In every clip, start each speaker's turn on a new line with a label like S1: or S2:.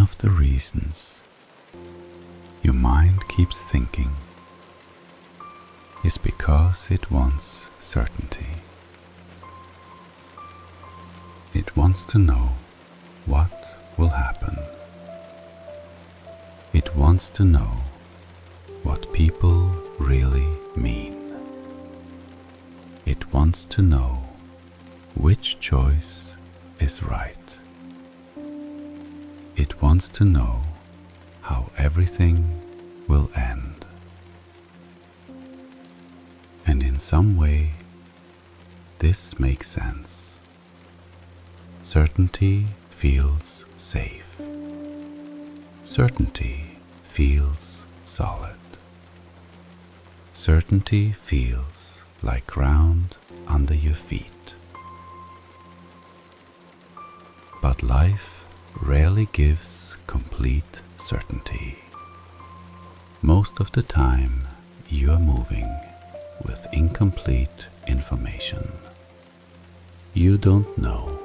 S1: of the reasons your mind keeps thinking is because it wants certainty. It wants to know what will happen. It wants to know what people really mean. It wants to know which choice is right. It wants to know how everything will end. And in some way, this makes sense. Certainty feels safe. Certainty feels solid. Certainty feels like ground under your feet. But life rarely gives complete certainty. Most of the time, you are moving with incomplete information. You don't know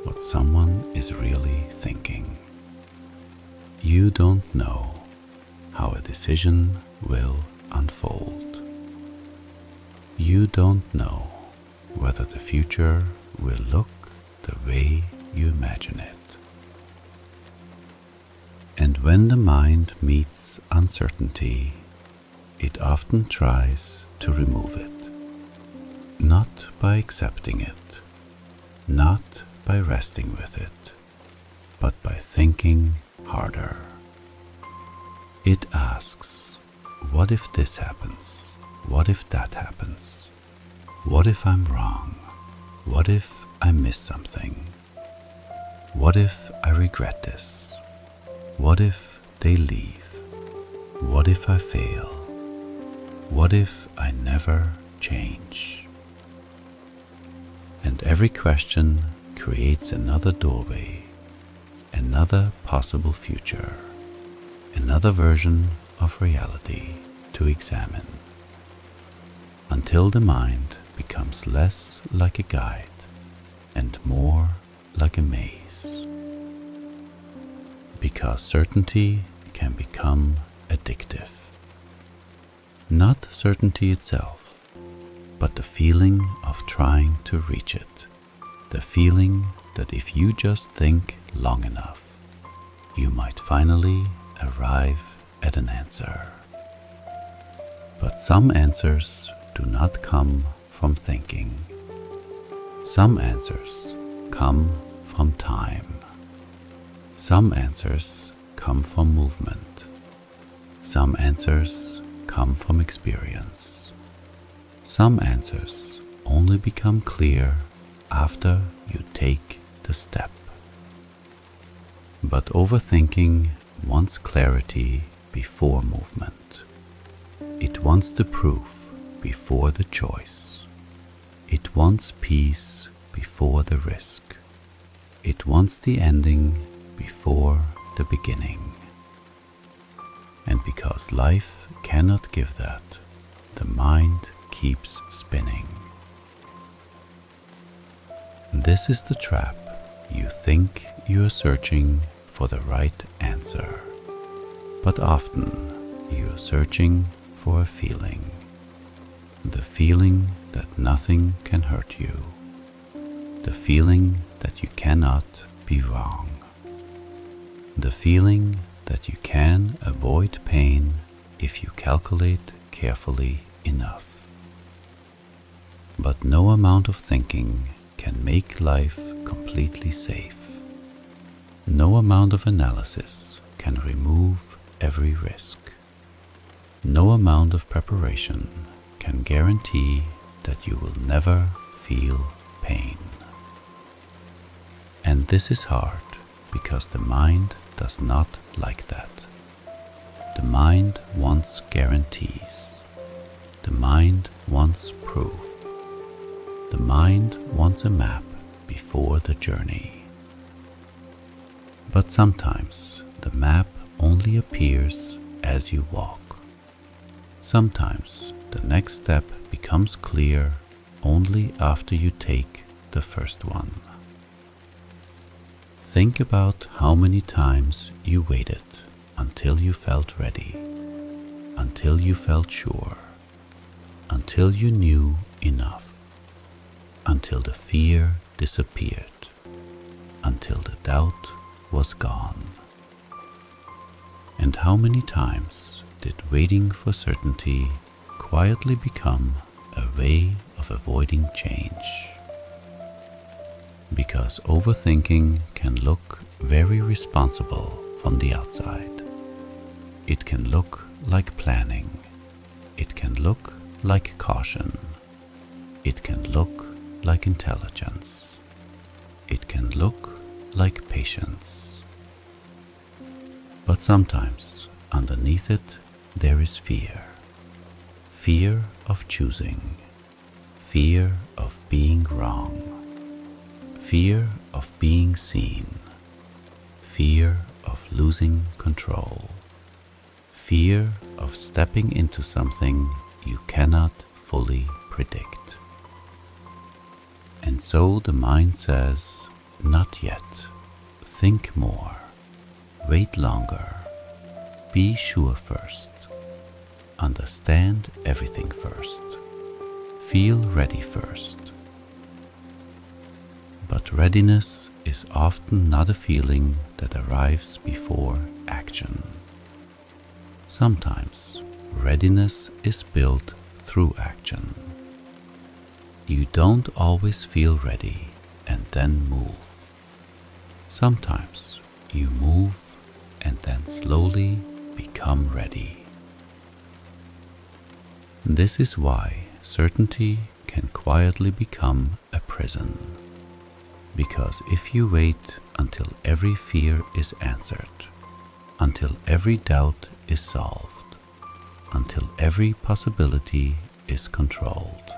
S1: what someone is really thinking. You don't know how a decision will unfold. You don't know whether the future will look the way you imagine it. And when the mind meets uncertainty, it often tries to remove it, not by accepting it, not by resting with it, but by thinking harder. It asks, what if this happens? What if that happens? What if I'm wrong? What if I miss something? What if I regret this? What if they leave? What if I fail? What if I never change? And every question creates another doorway, another possible future, another version of reality to examine, until the mind becomes less like a guide and more like a maze. Because certainty can become addictive. Not certainty itself, but the feeling of trying to reach it. The feeling that if you just think long enough, you might finally arrive at an answer. But some answers do not come from thinking. Some answers come from time. Some answers come from movement. Some answers come from experience. Some answers only become clear after you take the step. But overthinking wants clarity before movement. It wants the proof before the choice. It wants peace before the risk. It wants the ending before the beginning. And because life cannot give that, the mind keeps spinning. This is the trap. You think you are searching for the right answer, but often you are searching for a feeling. The feeling that nothing can hurt you. The feeling that you cannot be wrong. The feeling that you can avoid pain if you calculate carefully enough. But no amount of thinking can make life completely safe. No amount of analysis can remove every risk. No amount of preparation can guarantee that you will never feel pain. And this is hard because the mind does not like that. The mind wants guarantees. The mind wants proof. The mind wants a map before the journey. But sometimes the map only appears as you walk. Sometimes the next step becomes clear only after you take the first one. Think about how many times you waited until you felt ready, until you felt sure, until you knew enough, until the fear disappeared, until the doubt was gone. And how many times did waiting for certainty quietly become a way of avoiding change? Because overthinking can look very responsible from the outside. It can look like planning. It can look like caution. It can look like intelligence. It can look like patience. But sometimes underneath it there is fear. Fear of choosing. Fear of being wrong. Fear of being seen. Fear of losing control. Fear of stepping into something you cannot fully predict. And so the mind says, not yet. Think more. Wait longer. Be sure first. Understand everything first. Feel ready first. But readiness is often not a feeling that arrives before action. Sometimes readiness is built through action. You don't always feel ready and then move. Sometimes you move and then slowly become ready. This is why certainty can quietly become a prison. Because if you wait until every fear is answered, until every doubt is solved, until every possibility is controlled,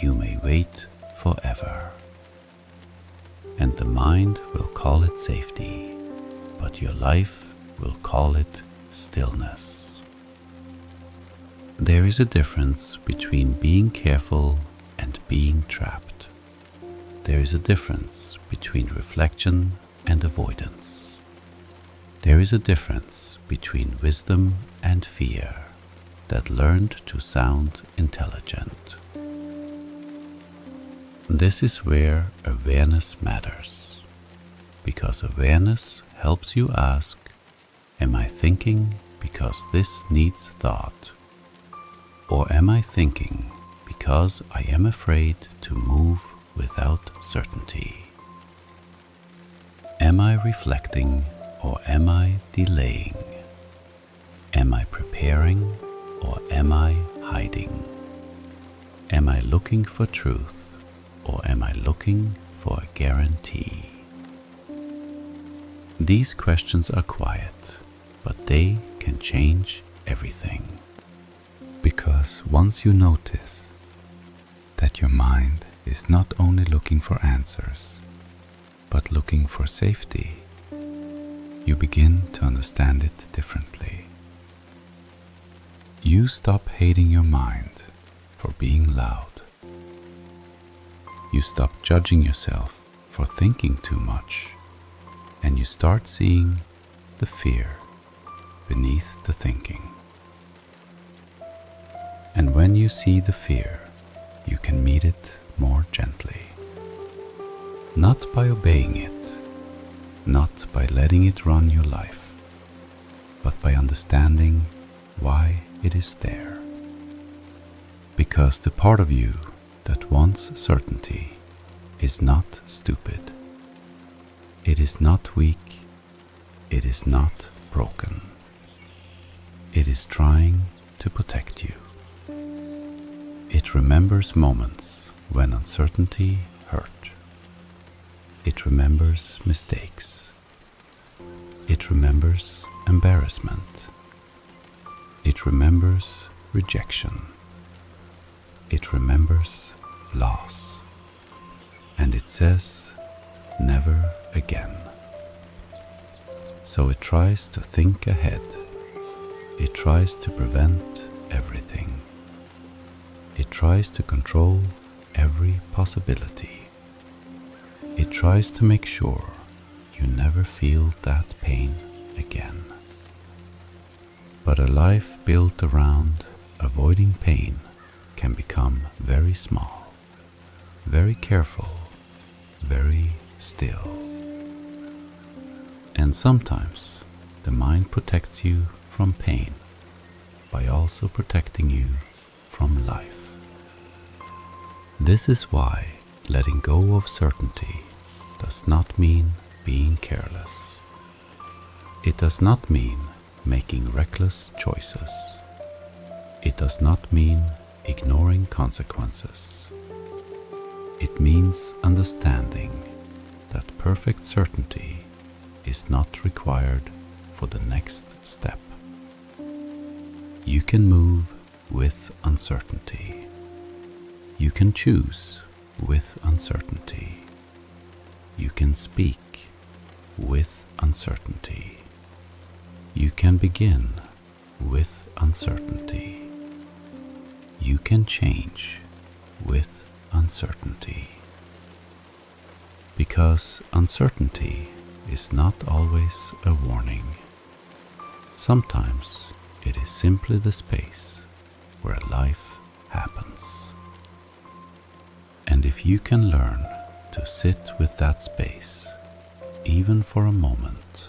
S1: you may wait forever. And the mind will call it safety, but your life will call it stillness. There is a difference between being careful and being trapped. There is a difference between reflection and avoidance. There is a difference between wisdom and fear that learned to sound intelligent. This is where awareness matters, because awareness helps you ask, am I thinking because this needs thought? Or am I thinking because I am afraid to move without certainty? Am I reflecting or am I delaying? Am I preparing or am I hiding? Am I looking for truth or am I looking for a guarantee? These questions are quiet, but they can change everything. Because once you notice that your mind is not only looking for answers, but looking for safety, you begin to understand it differently. You stop hating your mind for being loud. You stop judging yourself for thinking too much, and you start seeing the fear beneath the thinking. And when you see the fear, you can meet it more gently. Not by obeying it, not by letting it run your life, but by understanding why it is there. Because the part of you that wants certainty is not stupid. It is not weak. It is not broken. It is trying to protect you. It remembers moments when uncertainty hurt. It remembers mistakes. It remembers embarrassment. It remembers rejection. It remembers loss. And it says, never again. So it tries to think ahead. It tries to prevent everything. It tries to control every possibility. It tries to make sure you never feel that pain again. But a life built around avoiding pain can become very small, very careful, very still. And sometimes the mind protects you from pain by also protecting you from life. This is why letting go of certainty does not mean being careless. It does not mean making reckless choices. It does not mean ignoring consequences. It means understanding that perfect certainty is not required for the next step. You can move with uncertainty. You can choose with uncertainty. You can speak with uncertainty. You can begin with uncertainty. You can change with uncertainty. Because uncertainty is not always a warning. Sometimes it is simply the space where life happens. And if you can learn to sit with that space, even for a moment,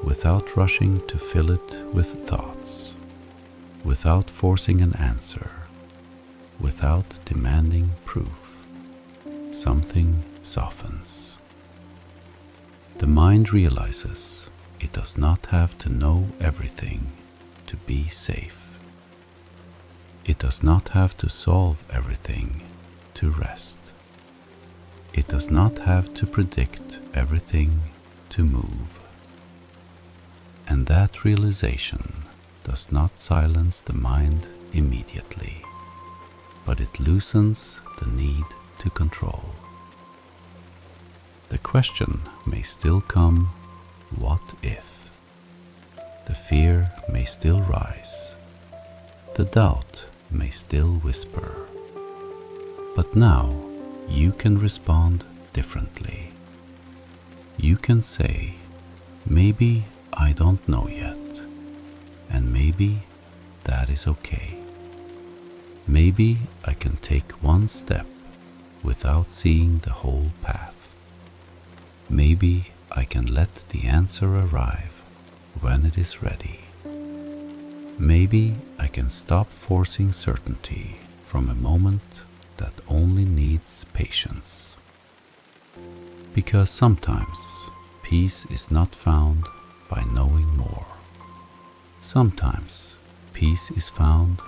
S1: without rushing to fill it with thoughts, without forcing an answer, without demanding proof, something softens. The mind realizes it does not have to know everything to be safe. It does not have to solve everything to rest. It does not have to predict everything to move. And that realization does not silence the mind immediately, but it loosens the need to control. The question may still come, what if? The fear may still rise. The doubt may still whisper. But now you can respond differently. You can say, maybe I don't know yet, and maybe that is okay. Maybe I can take one step without seeing the whole path. Maybe I can let the answer arrive when it is ready. Maybe I can stop forcing certainty from a moment that only needs patience. Because sometimes peace is not found by knowing more. Sometimes peace is found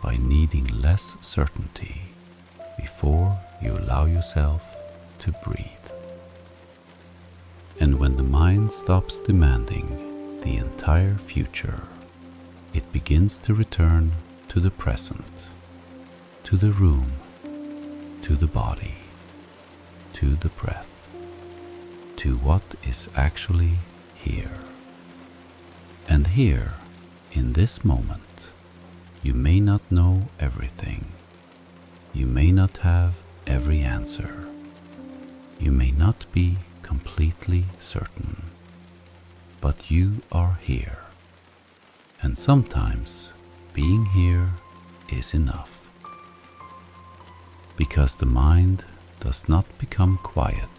S1: by needing less certainty before you allow yourself to breathe. And when the mind stops demanding the entire future, it begins to return to the present, to the room, to the body, to the breath, to what is actually here. And here, in this moment, you may not know everything. You may not have every answer. You may not be completely certain, but you are here. And sometimes being here is enough. Because the mind does not become quiet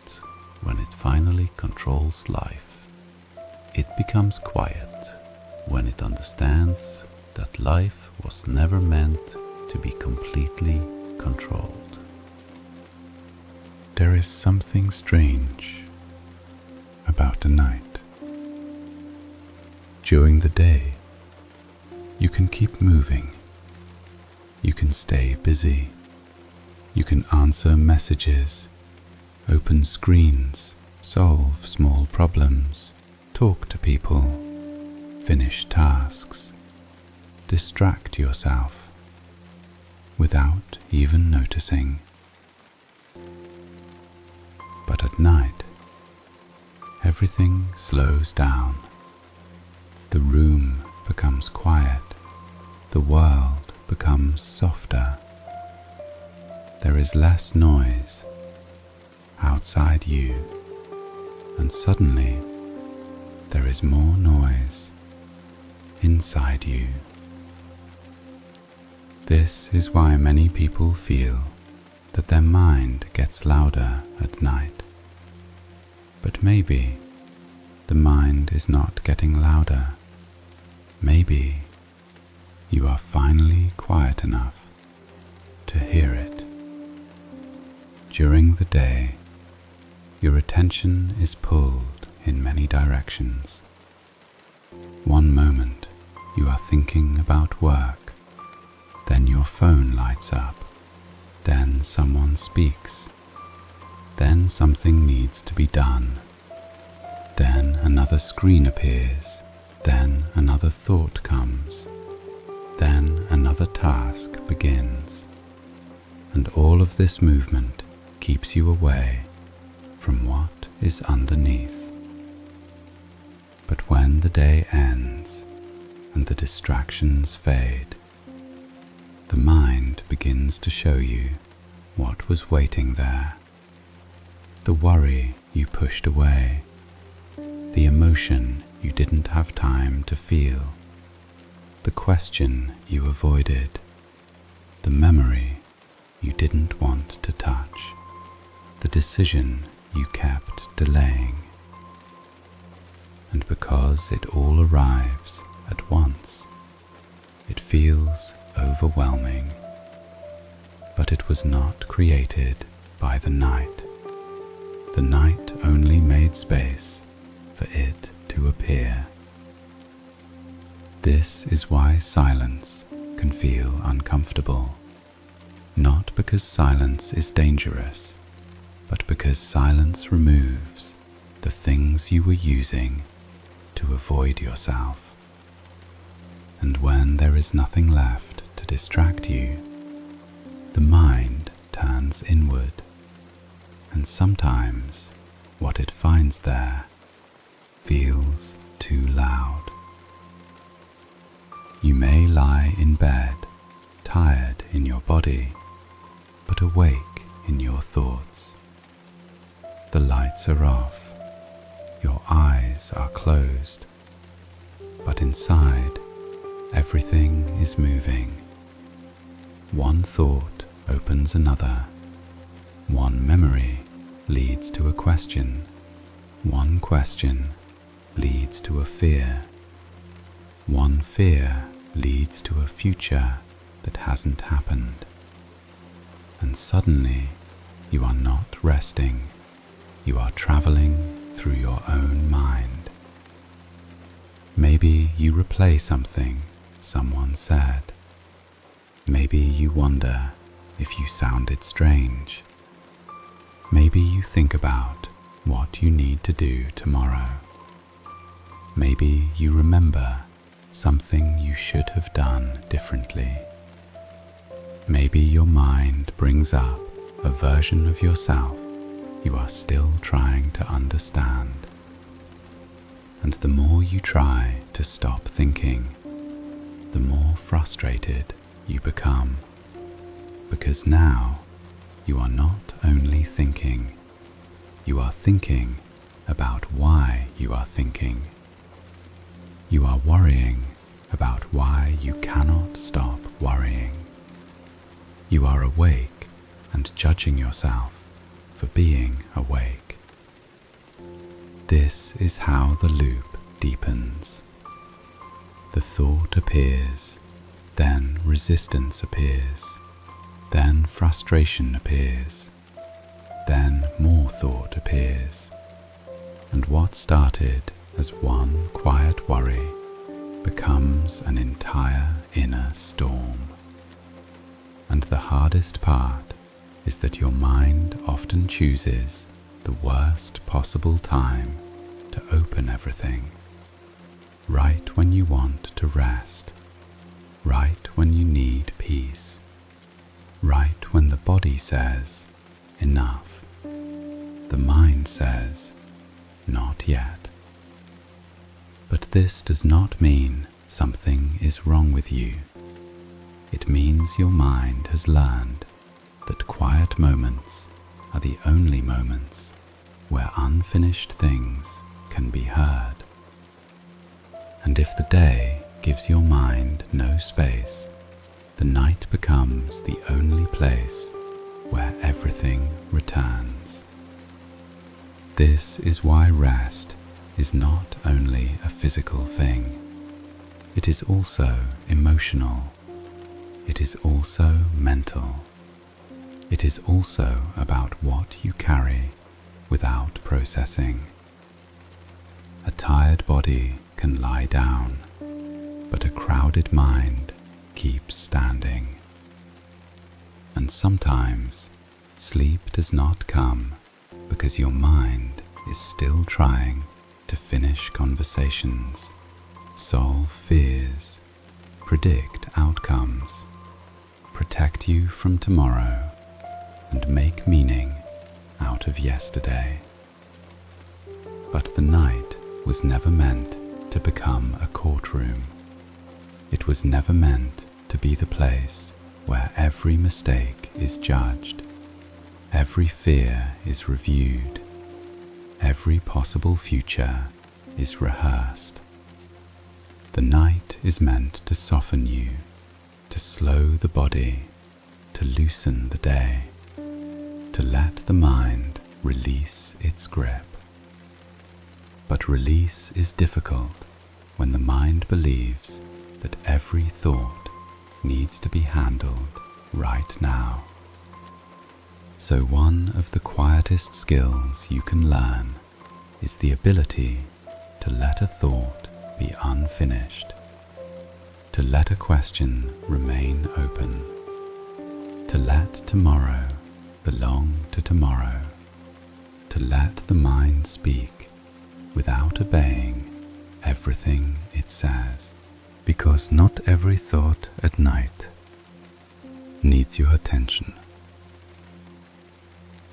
S1: when it finally controls life. It becomes quiet when it understands that life was never meant to be completely controlled. There is something strange about the night. During the day, you can keep moving. You can stay busy. You can answer messages, open screens, solve small problems, talk to people, finish tasks, distract yourself without even noticing. But at night, everything slows down. The room becomes quiet. The world becomes softer. There is less noise outside you, and suddenly there is more noise inside you. This is why many people feel that their mind gets louder at night. But maybe the mind is not getting louder. Maybe you are finally quiet enough to hear it. During the day, your attention is pulled in many directions. One moment you are thinking about work, then your phone lights up, then someone speaks, then something needs to be done, then another screen appears, then another thought comes, then another task begins, and all of this movement keeps you away from what is underneath. But when the day ends and the distractions fade, the mind begins to show you what was waiting there. The worry you pushed away, the emotion you didn't have time to feel, the question you avoided, the memory you didn't want to touch, the decision you kept delaying. And because it all arrives at once, it feels overwhelming. But it was not created by the night. The night only made space for it to appear. This is why silence can feel uncomfortable. Not because silence is dangerous, but because silence removes the things you were using to avoid yourself. And when there is nothing left to distract you, the mind turns inward, and sometimes what it finds there feels too loud. You may lie in bed, tired in your body, but awake in your thoughts. The lights are off, your eyes are closed, but inside everything is moving. One thought opens another. One memory leads to a question. One question leads to a fear. One fear leads to a future that hasn't happened. And suddenly you are not resting. You are traveling through your own mind. Maybe you replay something someone said. Maybe you wonder if you sounded strange. Maybe you think about what you need to do tomorrow. Maybe you remember something you should have done differently. Maybe your mind brings up a version of yourself you are still trying to understand. And the more you try to stop thinking, the more frustrated you become, because now you are not only thinking, you are thinking about why you are thinking. You are worrying about why you cannot stop worrying. You are awake and judging yourself for being awake. This is how the loop deepens. The thought appears, then resistance appears, then frustration appears, then more thought appears, and what started as one quiet worry becomes an entire inner storm. And the hardest part is that your mind often chooses the worst possible time to open everything. Right when you want to rest, right when you need peace, right when the body says, enough, the mind says, not yet. But this does not mean something is wrong with you. It means your mind has learned that quiet moments are the only moments where unfinished things can be heard. And if the day gives your mind no space, the night becomes the only place where everything returns. This is why rest is not only a physical thing. It is also emotional. It is also mental. It is also about what you carry without processing. A tired body can lie down, but a crowded mind keeps standing. And sometimes sleep does not come because your mind is still trying to finish conversations, solve fears, predict outcomes, protect you from tomorrow, and make meaning out of yesterday. But the night was never meant to become a courtroom. It was never meant to be the place where every mistake is judged, every fear is reviewed, every possible future is rehearsed. The night is meant to soften you, to slow the body, to loosen the day, to let the mind release its grip. But release is difficult when the mind believes that every thought needs to be handled right now. So one of the quietest skills you can learn is the ability to let a thought be unfinished, to let a question remain open, to let tomorrow belong to tomorrow, to let the mind speak without obeying everything it says. Because not every thought at night needs your attention.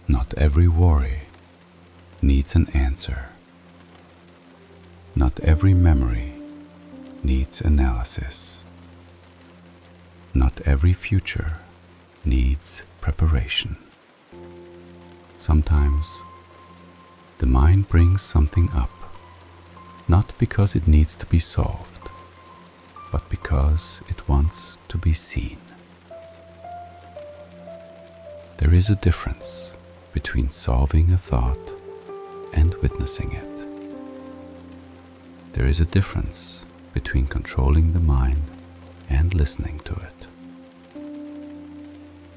S1: Not every worry needs an answer. Not every memory needs analysis. Not every future needs preparation. Sometimes the mind brings something up, not because it needs to be solved, but because it wants to be seen. There is a difference between solving a thought and witnessing it. There is a difference between controlling the mind and listening to it.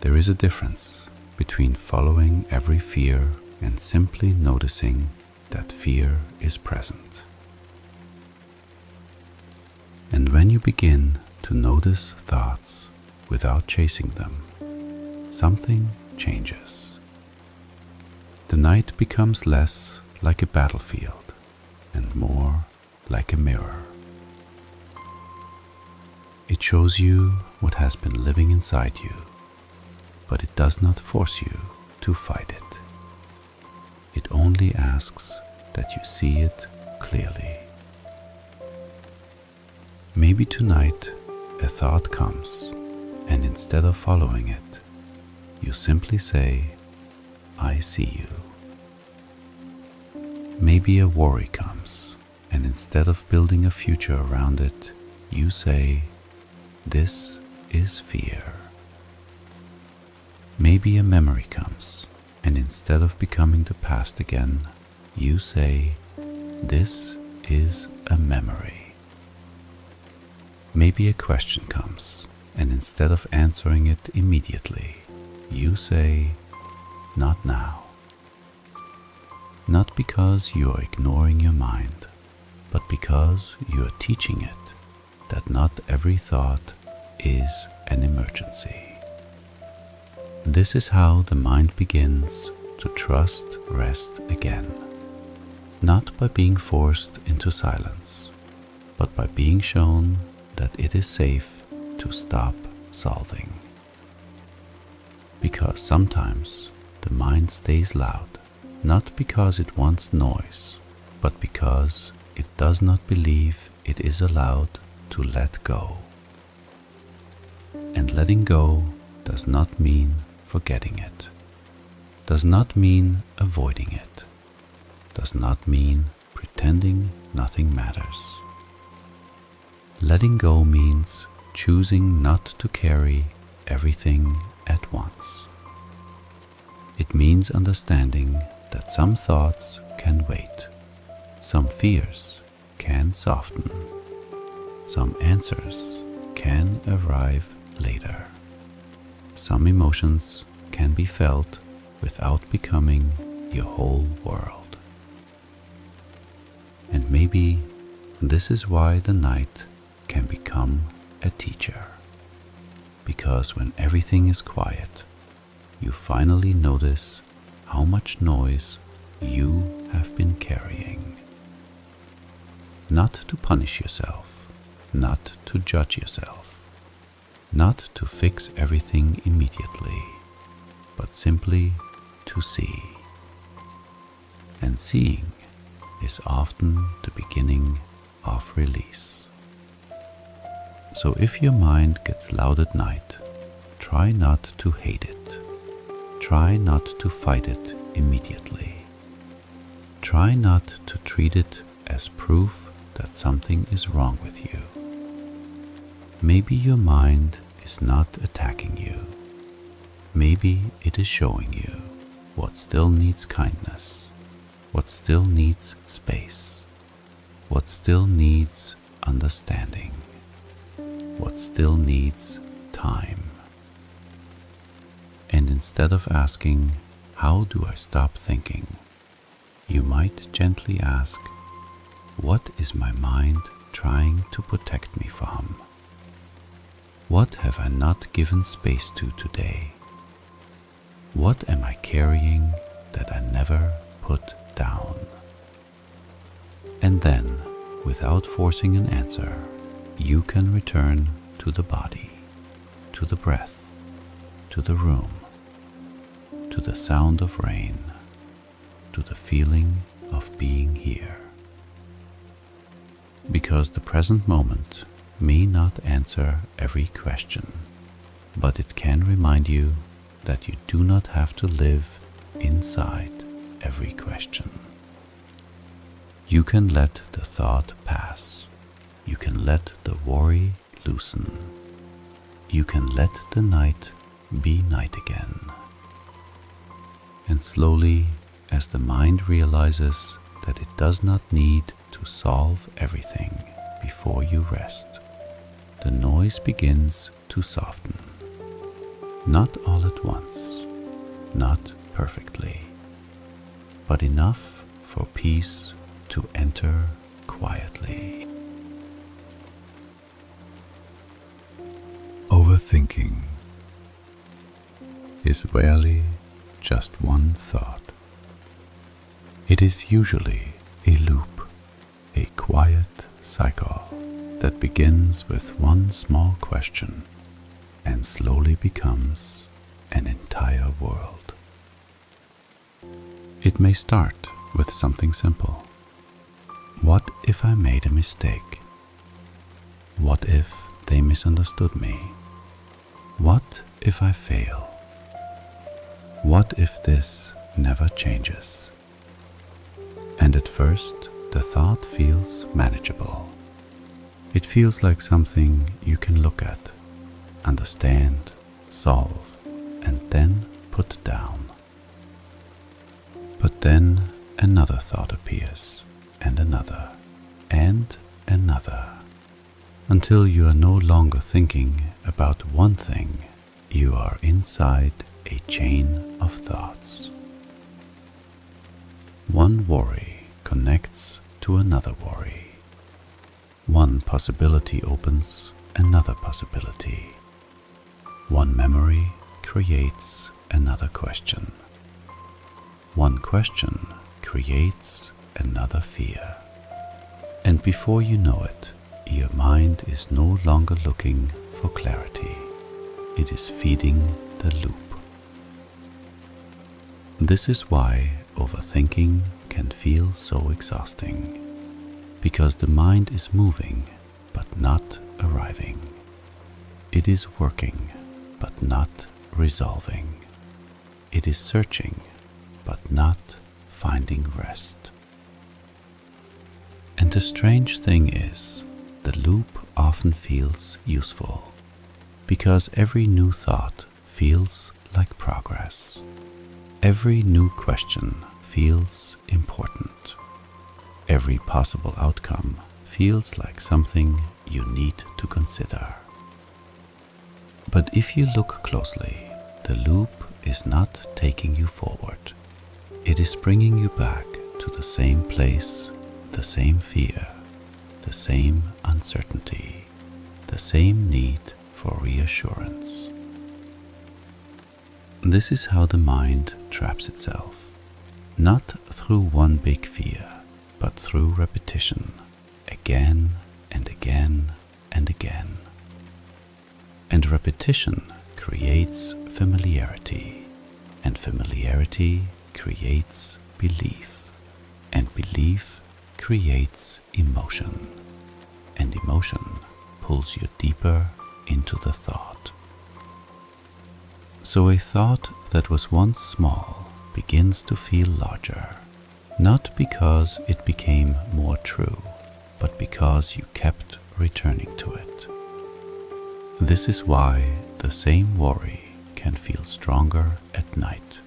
S1: There is a difference between following every fear and simply noticing that fear is present. And when you begin to notice thoughts without chasing them, something changes. The night becomes less like a battlefield and more like a mirror. It shows you what has been living inside you, but it does not force you to fight it. It only asks that you see it clearly. Maybe tonight a thought comes, and instead of following it, you simply say, "I see you." Maybe a worry comes, and instead of building a future around it, you say, "This is fear." Maybe a memory comes, and instead of becoming the past again, you say, "This is a memory." Maybe a question comes, and instead of answering it immediately, you say, "Not now." Not because you are ignoring your mind, but because you are teaching it that not every thought is an emergency. This is how the mind begins to trust rest again, not by being forced into silence, but by being shown that it is safe to stop solving. Because sometimes the mind stays loud, not because it wants noise, but because it does not believe it is allowed to let go. And letting go does not mean forgetting it, does not mean avoiding it. does not mean pretending nothing matters. Letting go means choosing not to carry everything at once. It means understanding that some thoughts can wait, some fears can soften, some answers can arrive later. Some emotions can be felt without becoming your whole world. And maybe this is why the night can become a teacher. Because when everything is quiet, you finally notice how much noise you have been carrying. Not to punish yourself, not to judge yourself, not to fix everything immediately, but simply to see. And seeing is often the beginning of release. So if your mind gets loud at night, try not to hate it. Try not to fight it immediately. Try not to treat it as proof that something is wrong with you. Maybe your mind is not attacking you. Maybe it is showing you what still needs kindness, what still needs space, what still needs understanding, what still needs time. And instead of asking, how do I stop thinking? You might gently ask, what is my mind trying to protect me from? What have I not given space to today? What am I carrying that I never put down? And then, without forcing an answer, you can return to the body, to the breath, to the room, to the sound of rain, to the feeling of being here. Because the present moment may not answer every question, but it can remind you that you do not have to live inside every question. You can let the thought pass. You can let the worry loosen. You can let the night be night again. And slowly, as the mind realizes that it does not need to solve everything before you rest, the noise begins to soften. Not all at once, not perfectly, but enough for peace to enter quietly. Overthinking is rarely just one thought. It is usually a loop, a quiet cycle that begins with one small question and slowly becomes an entire world. It may start with something simple. What if I made a mistake? What if they misunderstood me? What if I fail? What if this never changes? And at first, the thought feels manageable. It feels like something you can look at, understand, solve, and then put down. But then another thought appears, and another, until you are no longer thinking about one thing, you are inside a chain of thoughts. One worry connects to another worry. One possibility opens another possibility. One memory creates another question. One question creates another fear. And before you know it, your mind is no longer looking for clarity. It is feeding the loop. This is why overthinking can feel so exhausting, because the mind is moving but not arriving. It is working but not resolving. It is searching but not finding rest. And the strange thing is, the loop often feels useful, because every new thought feels like progress. Every new question feels important. Every possible outcome feels like something you need to consider. But if you look closely, the loop is not taking you forward. It is bringing you back to the same place, the same fear, the same uncertainty, the same need for reassurance. This is how the mind traps itself, not through one big fear, but through repetition, again and again and again. And repetition creates familiarity, and familiarity creates belief, and belief creates emotion, and emotion pulls you deeper into the thought. So a thought that was once small begins to feel larger, not because it became more true, but because you kept returning to it. This is why the same worry can feel stronger at night,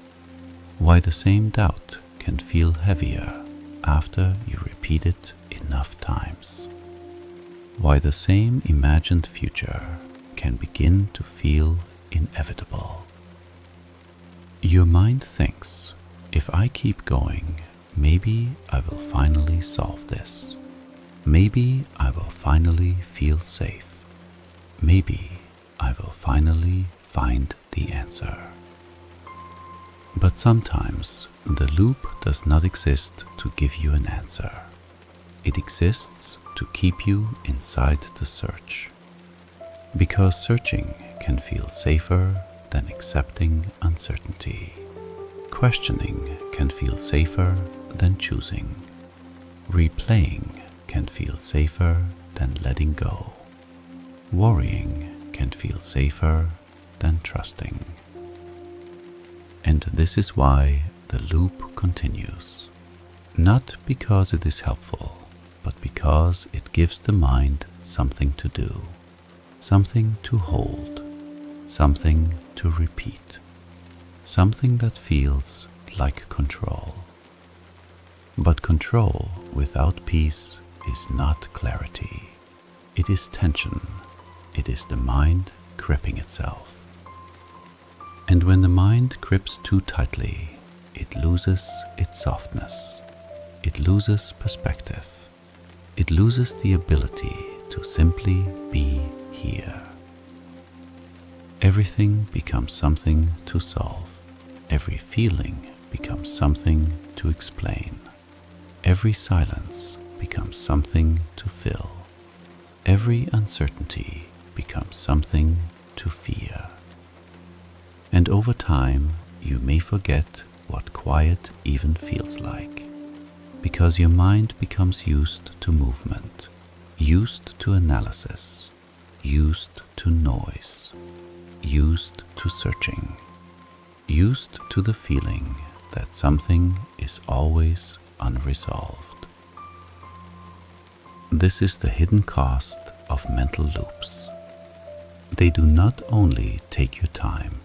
S1: why the same doubt can feel heavier after you repeat it enough times, why the same imagined future can begin to feel inevitable. Your mind thinks, if I keep going, maybe I will finally solve this. Maybe I will finally feel safe. Maybe I will finally find the answer. But sometimes the loop does not exist to give you an answer. It exists to keep you inside the search. Because searching can feel safer than accepting uncertainty. Questioning can feel safer than choosing. Replaying can feel safer than letting go. Worrying can feel safer than trusting. And this is why the loop continues. Not because it is helpful, but because it gives the mind something to do, something to hold, something to repeat, something that feels like control. But control without peace is not clarity. It is tension. It is the mind gripping itself. And when the mind grips too tightly, it loses its softness. It loses perspective. It loses the ability to simply be here. Everything becomes something to solve. Every feeling becomes something to explain. Every silence becomes something to fill. Every uncertainty becomes something to fear. And over time, you may forget what quiet even feels like, because your mind becomes used to movement, used to analysis, used to noise, used to searching, used to the feeling that something is always unresolved. This is the hidden cost of mental loops. They do not only take your time,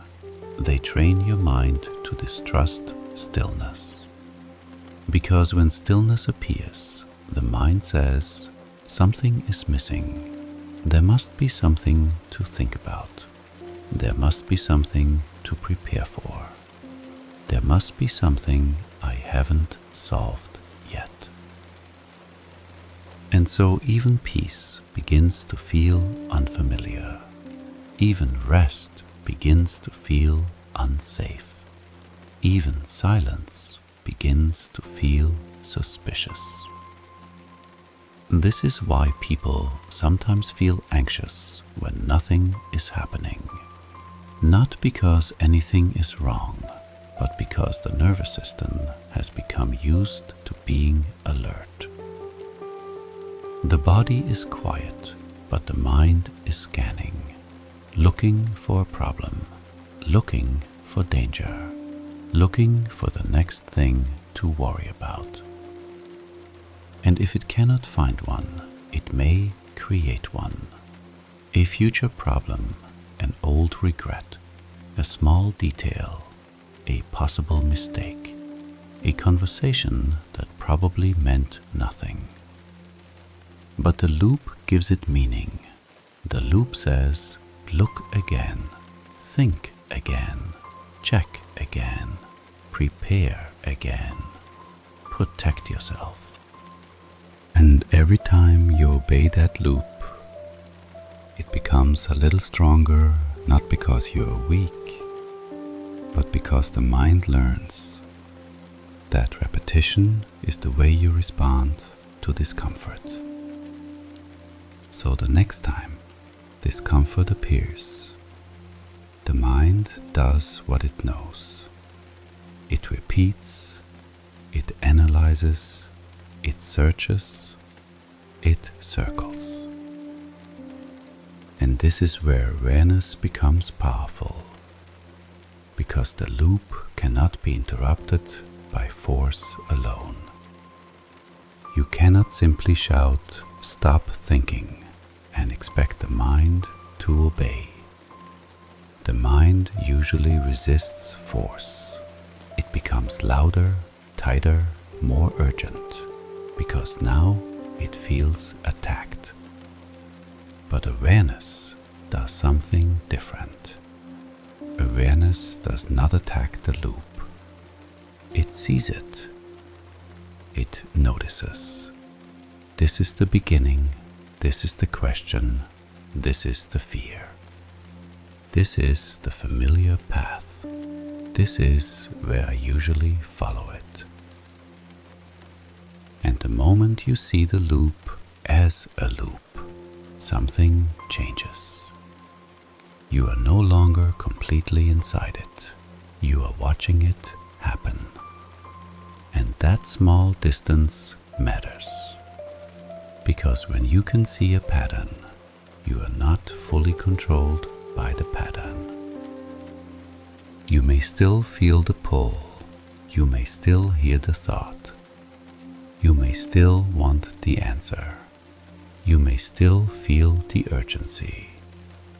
S1: they train your mind to distrust stillness. Because when stillness appears, the mind says, something is missing. There must be something to think about. There must be something to prepare for. There must be something I haven't solved yet. And so even peace begins to feel unfamiliar. Even rest begins to feel unsafe. Even silence begins to feel suspicious. This is why people sometimes feel anxious when nothing is happening. Not because anything is wrong, but because the nervous system has become used to being alert. The body is quiet, but the mind is scanning, looking for a problem, looking for danger, looking for the next thing to worry about. And if it cannot find one, it may create one. A future problem, an old regret, a small detail, a possible mistake, a conversation that probably meant nothing. But the loop gives it meaning. The loop says, look again, think again, check again, prepare again, protect yourself. And every time you obey that loop, it becomes a little stronger, not because you are weak, but because the mind learns that repetition is the way you respond to discomfort. So the next time discomfort appears, the mind does what it knows. It repeats, it analyzes, it searches, it circles. And this is where awareness becomes powerful, because the loop cannot be interrupted by force alone. You cannot simply shout, "Stop thinking," and expect the mind to obey. The mind usually resists force. It becomes louder, tighter, more urgent, because now it feels attacked. But awareness does something different. Awareness does not attack the loop. It sees it. It notices. This is the beginning. This is the question. This is the fear. This is the familiar path. This is where I usually follow it. And the moment you see the loop as a loop, something changes. You are no longer completely inside it. You are watching it happen. And that small distance matters. Because when you can see a pattern, you are not fully controlled by the pattern. You may still feel the pull. You may still hear the thought. You may still want the answer. You may still feel the urgency.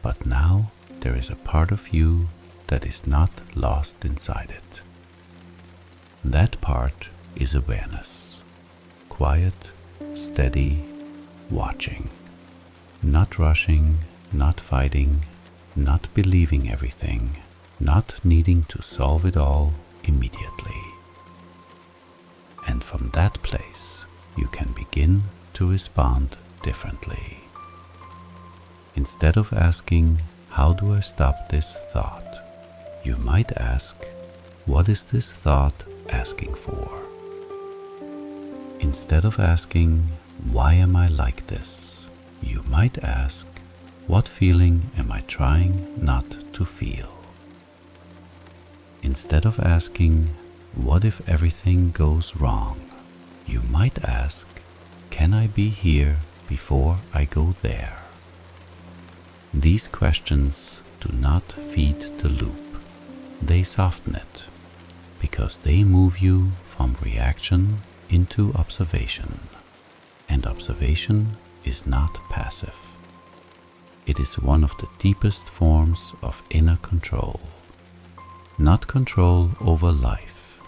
S1: But now there is a part of you that is not lost inside it. That part is awareness. Quiet, steady, watching. Not rushing, not fighting, not believing everything, not needing to solve it all immediately. And from that place, you can begin to respond differently. Instead of asking, "How do I stop this thought?" you might ask, "What is this thought asking for?" Instead of asking, "Why am I like this?" you might ask, "What feeling am I trying not to feel?" Instead of asking, "What if everything goes wrong?" you might ask, "Can I be here before I go there?" These questions do not feed the loop. They soften it, because they move you from reaction into observation. And observation is not passive. It is one of the deepest forms of inner control. Not control over life,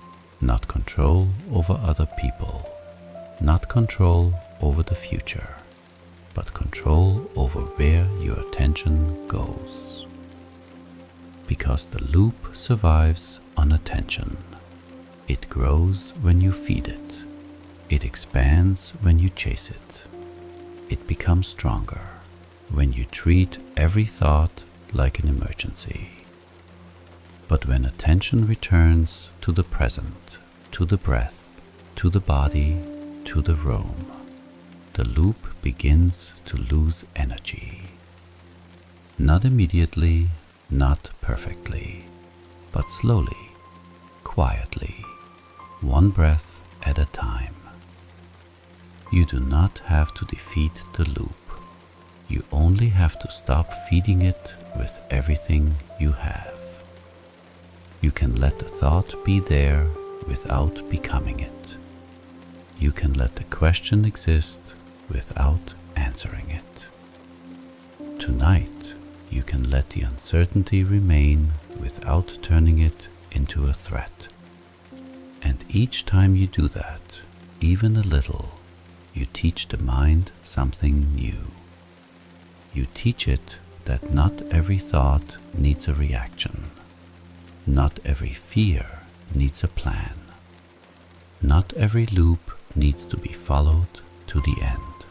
S1: not control over other people, not control over the future, but control over where your attention goes. Because the loop survives on attention. It grows when you feed it. It expands when you chase it. It becomes stronger when you treat every thought like an emergency. But when attention returns to the present, to the breath, to the body, to the room, the loop begins to lose energy. Not immediately, not perfectly, but slowly, quietly, one breath at a time. You do not have to defeat the loop. You only have to stop feeding it with everything you have. You can let the thought be there without becoming it. you can let the question exist without answering it. Tonight, you can let the uncertainty remain without turning it into a threat. And each time you do that, even a little, you teach the mind something new. You teach it that not every thought needs a reaction. Not every fear needs a plan. Not every loop needs to be followed to the end.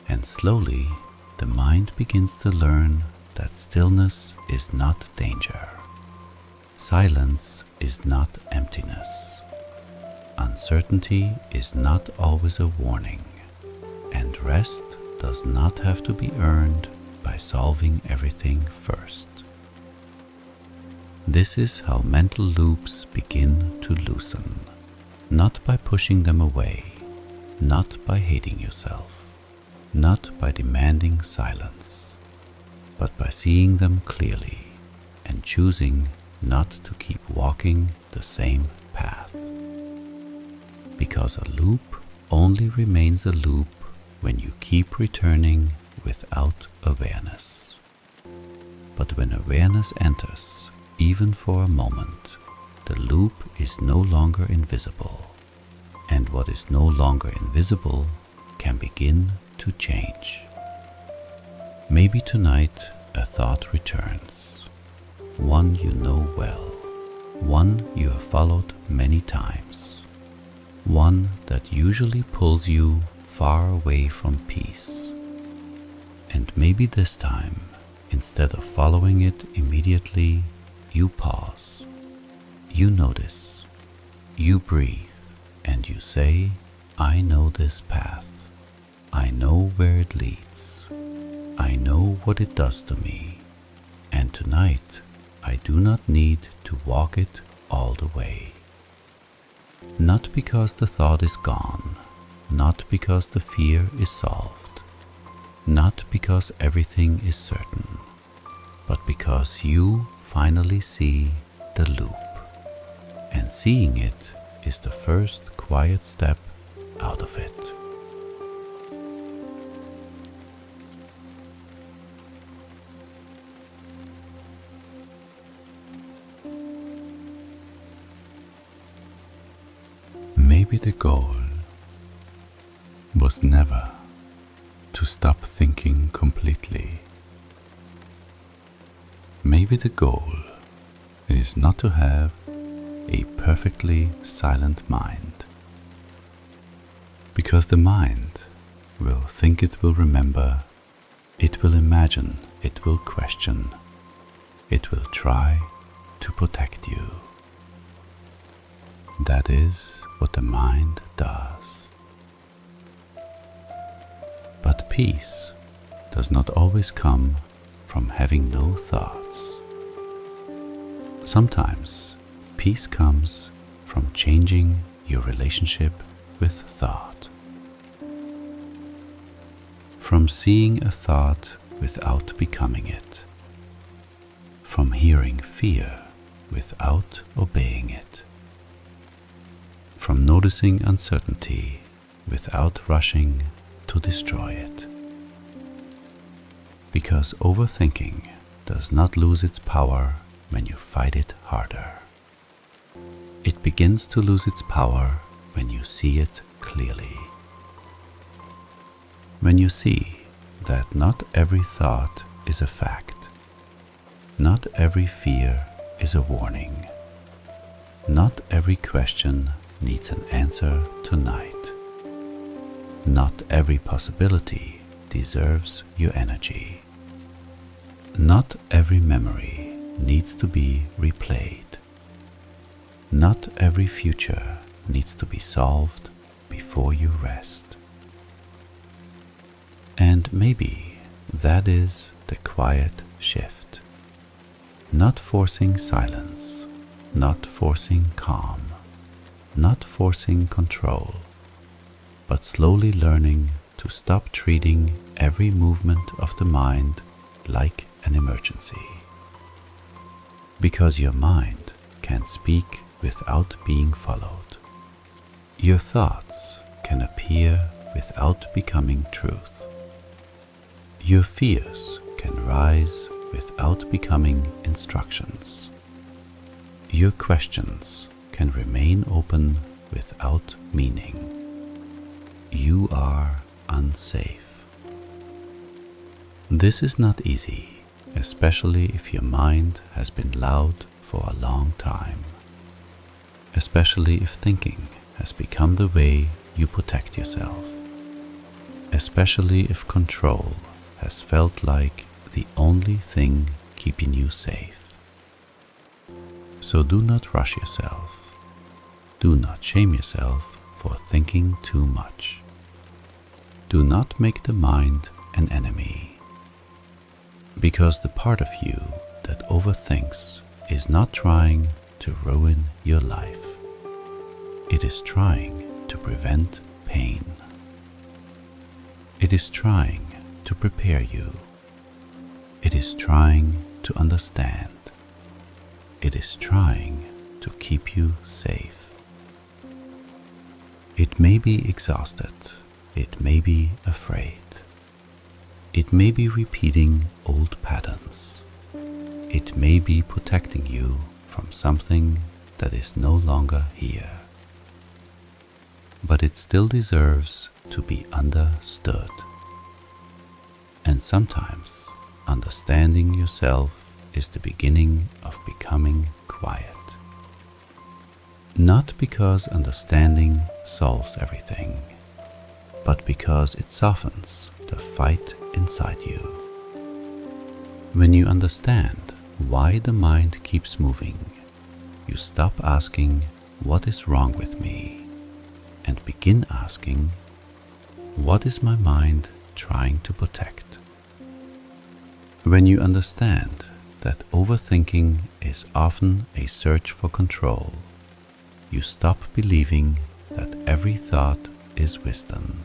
S1: And slowly, the mind begins to learn that stillness is not danger. Silence is not emptiness. Uncertainty is not always a warning. And rest does not have to be earned by solving everything first. This is how mental loops begin to loosen, not by pushing them away, not by hating yourself, not by demanding silence, but by seeing them clearly and choosing not to keep walking the same path. Because a loop only remains a loop when you keep returning without awareness. But when awareness enters, even for a moment, the loop is no longer invisible, and what is no longer invisible can begin to change. Maybe tonight a thought returns, one you know well, one you have followed many times, one that usually pulls you far away from peace. And maybe this time, instead of following it immediately, you pause, you notice, you breathe, and you say, I know this path. I know where it leads. I know what it does to me. And tonight, I do not need to walk it all the way. Not because the thought is gone, not because the fear is solved, not because everything is certain, but because you finally see the loop. And seeing it is the first quiet step out of it. Maybe the goal was never to stop thinking completely. Maybe the goal is not to have a perfectly silent mind, because the mind will think, it will remember, it will imagine, it will question, it will try to protect you. That is what the mind does. But peace does not always come from having no thoughts. Sometimes peace comes from changing your relationship with thought, from seeing a thought without becoming it, from hearing fear without obeying it, from noticing uncertainty without rushing to destroy it. Because overthinking does not lose its power when you fight it harder. It begins to lose its power when you see it clearly. When you see that not every thought is a fact, not every fear is a warning, not every question needs an answer tonight, not every possibility deserves your energy, not every memory needs to be replayed, not every future needs to be solved before you rest. And maybe that is the quiet shift. Not forcing silence, not forcing calm, not forcing control, but slowly learning to stop treating every movement of the mind like an emergency. Because your mind can speak without being followed. Your thoughts can appear without becoming truth. Your fears can rise without becoming instructions. Your questions can remain open without meaning. You are unsafe. This is not easy, especially if your mind has been loud for a long time, especially if thinking has become the way you protect yourself, especially if control has felt like the only thing keeping you safe. So do not rush yourself. Do not shame yourself for thinking too much. Do not make the mind an enemy, because the part of you that overthinks is not trying to ruin your life. It is trying to prevent pain. It is trying to prepare you. It is trying to understand. It is trying to keep you safe. It may be exhausted. It may be afraid. It may be repeating old patterns. It may be protecting you from something that is no longer here. But it still deserves to be understood. And sometimes understanding yourself is the beginning of becoming quiet. Not because understanding solves everything, but because it softens the fight inside you. When you understand why the mind keeps moving, you stop asking, "What is wrong with me?" and begin asking, "What is my mind trying to protect?" When you understand that overthinking is often a search for control, you stop believing that every thought is wisdom.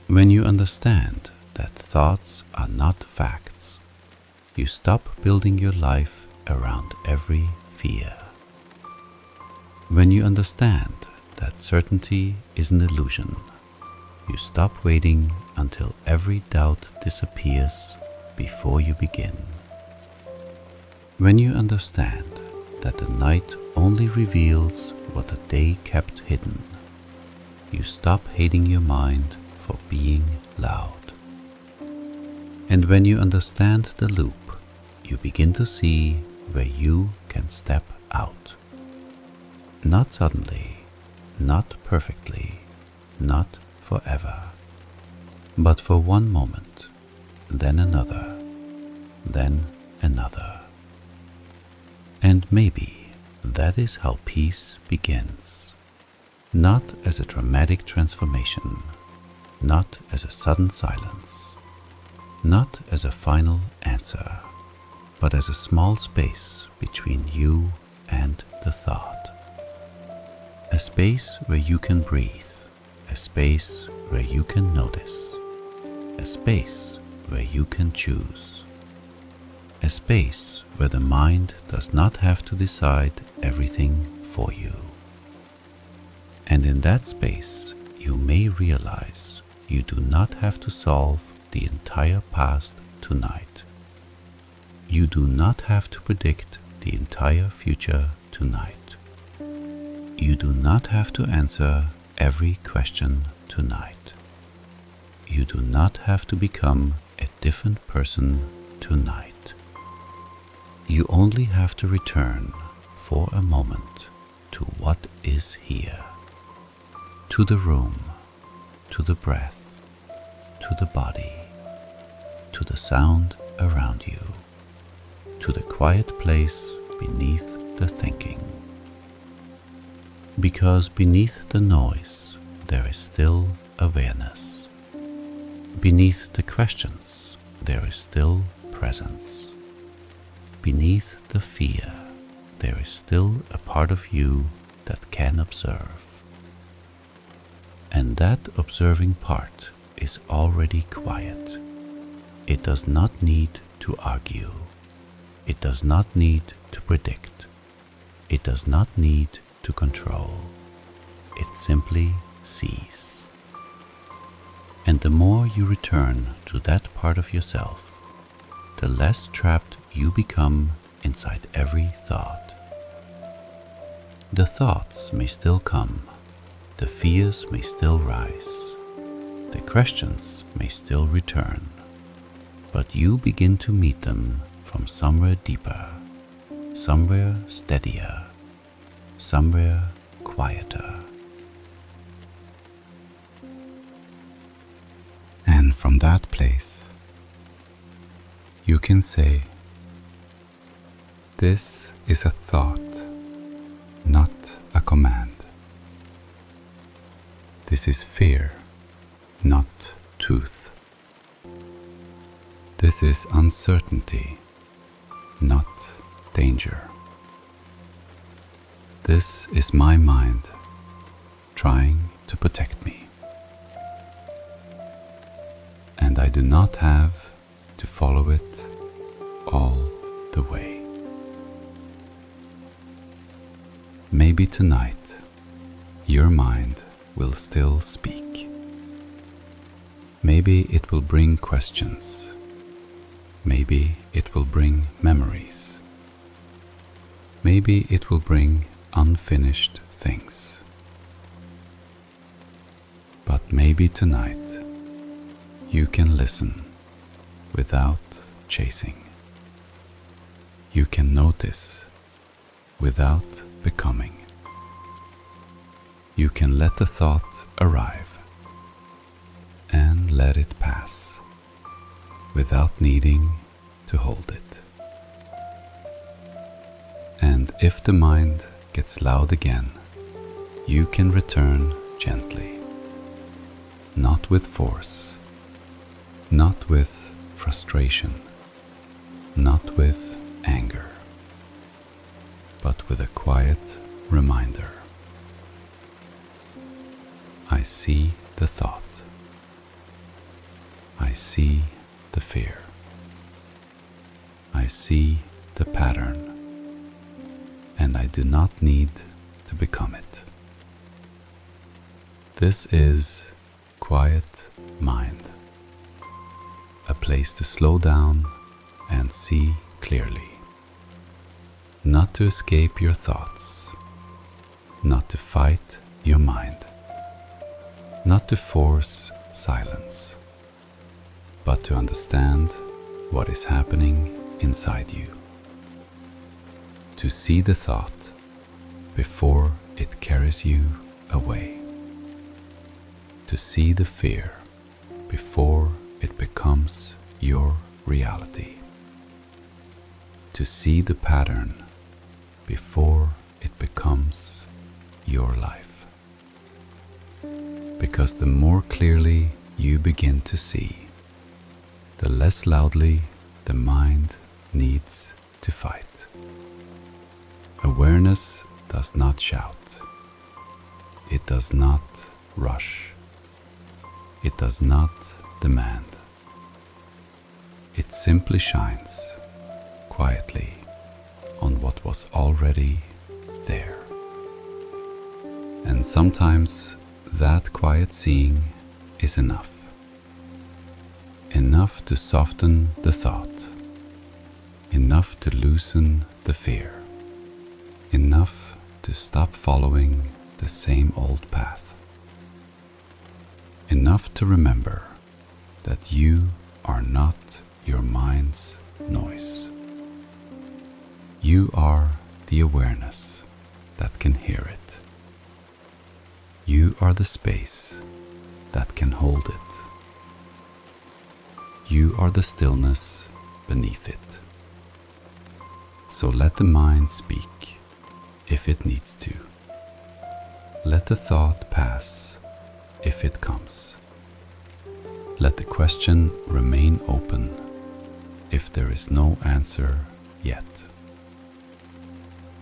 S1: When you understand that thoughts are not facts, you stop building your life around every fear. When you understand that certainty is an illusion, you stop waiting until every doubt disappears before you begin. When you understand that the night only reveals what the day kept hidden, you stop hating your mind for being loud. And when you understand the loop, you begin to see where you can step out. Not suddenly, not perfectly, not forever, but for one moment, then another, then another. And maybe that is how peace begins, not as a dramatic transformation, not as a sudden silence, not as a final answer, but as a small space between you and the thought. A space where you can breathe, a space where you can notice, a space where you can choose, a space where the mind does not have to decide everything for you. And in that space, you may realize you do not have to solve the entire past tonight. You do not have to predict the entire future tonight. You do not have to answer every question tonight. You do not have to become a different person tonight. You only have to return for a moment to what is here, to the room, to the breath, to the body, to the sound around you, to the quiet place beneath the thinking. Because beneath the noise there is still awareness. Beneath the questions there is still presence. Beneath the fear there is still a part of you that can observe. And that observing part is already quiet. It does not need to argue. It does not need to predict. It does not need to control. it simply sees. And the more you return to that part of yourself, the less trapped you become inside every thought. The thoughts may still come, the fears may still rise, the questions may still return, but you begin to meet them from somewhere deeper, somewhere steadier, somewhere quieter. And from that place, you can say, "This is a thought, not a command. This is fear, not truth. This is uncertainty, not danger. This is my mind trying to protect me. And I do not have to follow it all the way." Maybe tonight your mind will still speak. Maybe it will bring questions. Maybe it will bring memories. Maybe it will bring unfinished things. But maybe tonight you can listen without chasing. You can notice without becoming. You can let the thought arrive and let it pass without needing to hold it. And if the mind gets loud again, you can return gently, not with force, not with frustration, not with anger, but with a quiet reminder. I see the thought. I see the fear. I see the pattern, and I do not need to become it. This is quiet mind, a place to slow down and see clearly, not to escape your thoughts, not to fight your mind, not to force silence, but to understand what is happening inside you, to see the thought before it carries you away, to see the fear before it becomes your reality, to see the pattern before it becomes your life. Because the more clearly you begin to see, the less loudly the mind needs to fight. Awareness does not shout. It does not rush. It does not demand. It simply shines quietly on what was already there. And sometimes that quiet seeing is enough. Enough to soften the thought. Enough to loosen the fear. Enough to stop following the same old path. Enough to remember that you are not your mind's noise. You are the awareness that can hear it. You are the space that can hold it. You are the stillness beneath it. So let the mind speak if it needs to. Let the thought pass if it comes. Let the question remain open if there is no answer yet.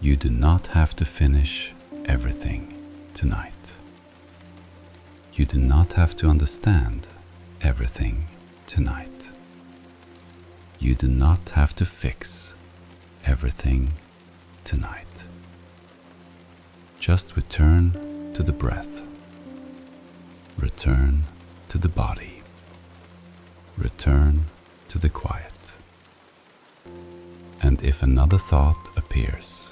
S1: You do not have to finish everything tonight. You do not have to understand everything tonight. You do not have to fix everything tonight. Just return to the breath. Return to the body. Return to the quiet. And if another thought appears,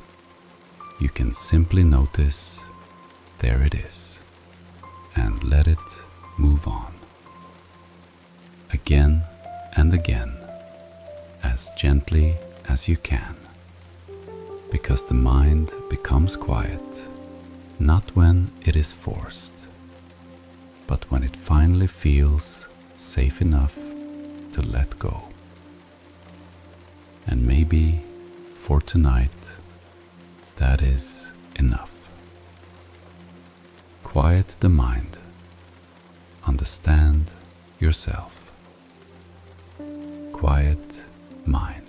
S1: you can simply notice there it is and let it move on. Again and again, as gently as you can, because the mind becomes quiet not when it is forced, but when it finally feels safe enough to let go. And maybe for tonight, that is enough. Quiet the mind. Understand yourself. Quiet mind.